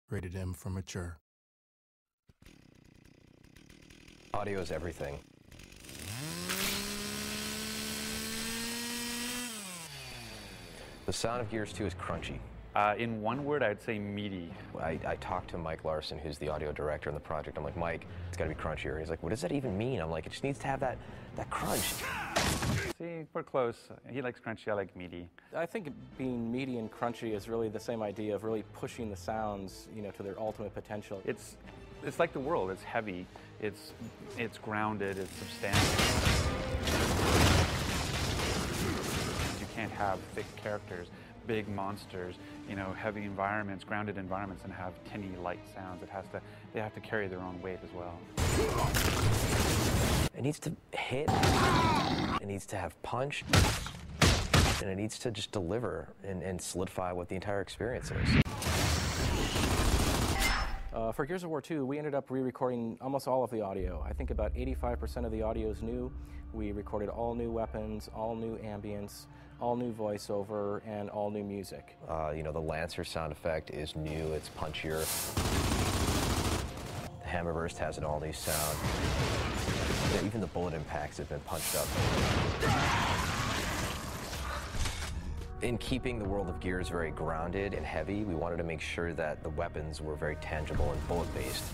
Rated M for mature. Audio is everything. The sound of Gears 2 is crunchy. In one word, I'd say meaty. I talked to Mike Larson, who's the audio director on the project. I'm like, Mike, it's got to be crunchier. He's like, what does that even mean? I'm like, it just needs to have that crunch. See, we're close. He likes crunchy, I like meaty. I think being meaty and crunchy is really the same idea of really pushing the sounds, to their ultimate potential. It's like the world. It's heavy. It's grounded. It's substantial. You can't have thick characters, big monsters, heavy environments, grounded environments, and have tinny, light sounds. They have to carry their own weight as well. It needs to hit. It needs to have punch. And it needs to just deliver and solidify what the entire experience is. For Gears of War 2, we ended up re-recording almost all of the audio. I think about 85% of the audio is new. We recorded all new weapons, all new ambience, all new voiceover, and all new music. The Lancer sound effect is new, it's punchier. The Hammerburst has an all-new sound. Even the bullet impacts have been punched up. In keeping the world of Gears very grounded and heavy, we wanted to make sure that the weapons were very tangible and bullet-based.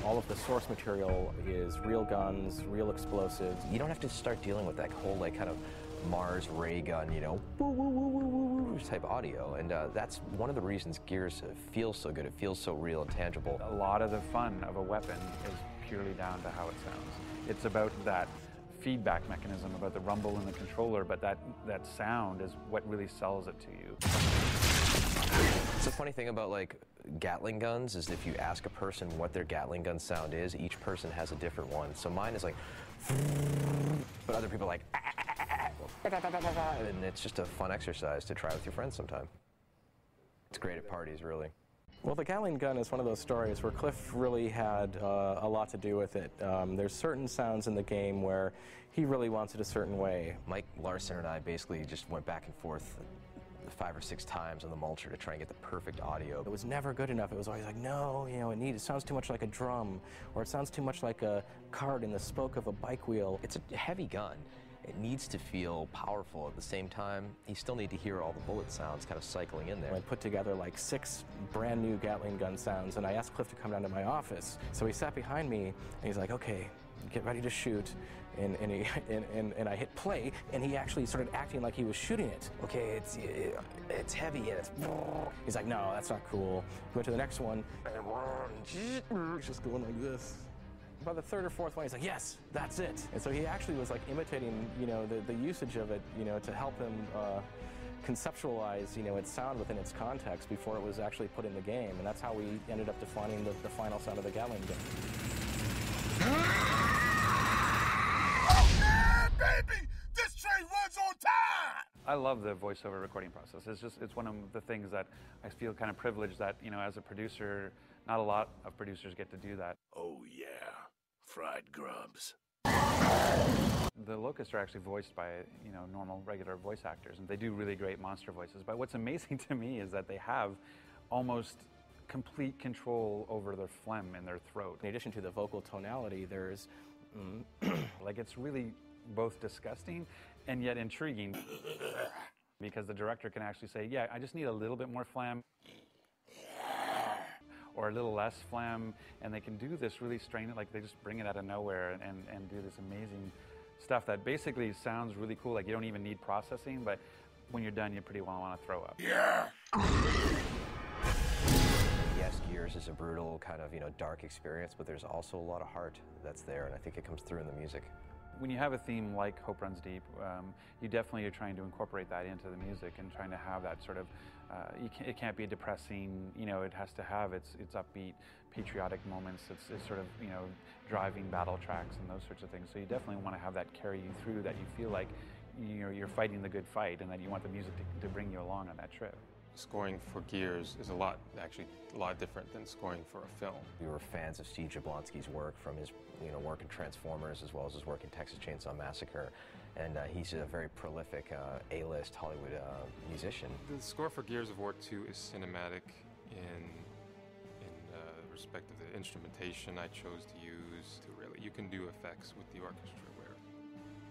All of the source material is real guns, real explosives. You don't have to start dealing with that whole kind of Mars ray gun, woo, woo, woo, woo, woo, woo type audio. And that's one of the reasons Gears feels so good. It feels so real and tangible. A lot of the fun of a weapon is purely down to how it sounds. It's about that feedback mechanism, about the rumble in the controller, but that sound is what really sells it to you. It's the funny thing about Gatling guns is if you ask a person what their Gatling gun sound is, each person has a different one. So mine is but other people are like, and it's just a fun exercise to try with your friends sometime. It's great at parties, really. Well, the Gatling gun is one of those stories where Cliff really had a lot to do with it. There's certain sounds in the game where he really wants it a certain way. Mike Larson and I basically just went back and forth 5 or 6 times on the mulcher to try and get the perfect audio. It was never good enough. It was always like, no, it sounds too much like a drum, or it sounds too much like a cart in the spoke of a bike wheel. It's a heavy gun. It needs to feel powerful. At the same time, you still need to hear all the bullet sounds kind of cycling in there. I put together 6 brand new Gatling gun sounds, and I asked Cliff to come down to my office. So he sat behind me, and he's like, okay, get ready to shoot. And I hit play, and he actually started acting like he was shooting it. Okay, it's heavy, and it's... He's like, no, that's not cool. He went to the next one, and it's just going like this. By the 3rd or 4th one, he's like, yes, that's it. And so he actually was imitating, the usage of it, to help him conceptualize, its sound within its context before it was actually put in the game. And that's how we ended up defining the final sound of the Gatling gun. Oh, yeah, baby! This train runs on time! I love the voiceover recording process. It's one of the things that I feel kind of privileged that, as a producer, not a lot of producers get to do that. Oh, yeah. Fried grubs. The Locusts are actually voiced by, normal, regular voice actors, and they do really great monster voices. But what's amazing to me is that they have almost complete control over their phlegm in their throat. In addition to the vocal tonality, there's... it's really both disgusting and yet intriguing because the director can actually say, yeah, I just need a little bit more phlegm or a little less phlegm, and they can do this really strange, they just bring it out of nowhere and do this amazing stuff that basically sounds really cool. You don't even need processing, but when you're done, you pretty well want to throw up. Yeah! Yes, Gears is a brutal kind of, dark experience, but there's also a lot of heart that's there, and I think it comes through in the music. When you have a theme like Hope Runs Deep, you definitely are trying to incorporate that into the music and trying to have that sort of, it can't be depressing, it has to have its upbeat, patriotic moments, it's sort of, driving battle tracks and those sorts of things. So you definitely want to have that carry you through, that you feel like you're fighting the good fight and that you want the music to bring you along on that trip. Scoring for Gears is a lot different than scoring for a film. We were fans of Steve Jablonsky's work, from his work in Transformers as well as his work in Texas Chainsaw Massacre. and he's a very prolific A-list Hollywood musician. The score for Gears of War 2 is cinematic in respect of the instrumentation I chose to use. You can do effects with the orchestra where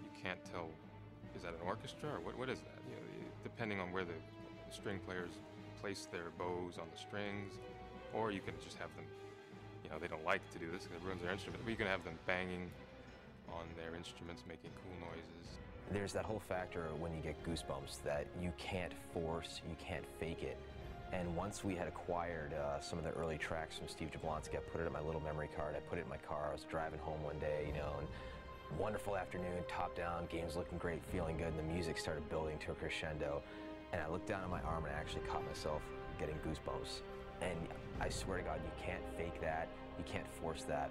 you can't tell, is that an orchestra or what is that? You know, depending on where the string players place their bows on the strings, or you can just have them, you know, they don't like to do this because it ruins their instrument, but you can have them banging on their instruments, making cool noises. There's that whole factor when you get goosebumps that you can't force, you can't fake it. And once we had acquired some of the early tracks from Steve Jablonsky, I put it in my little memory card, I put it in my car, I was driving home one day, you know, and wonderful afternoon, top down, game's looking great, feeling good, and the music started building to a crescendo. And I looked down at my arm and I actually caught myself getting goosebumps. And I swear to God, you can't fake that, you can't force that.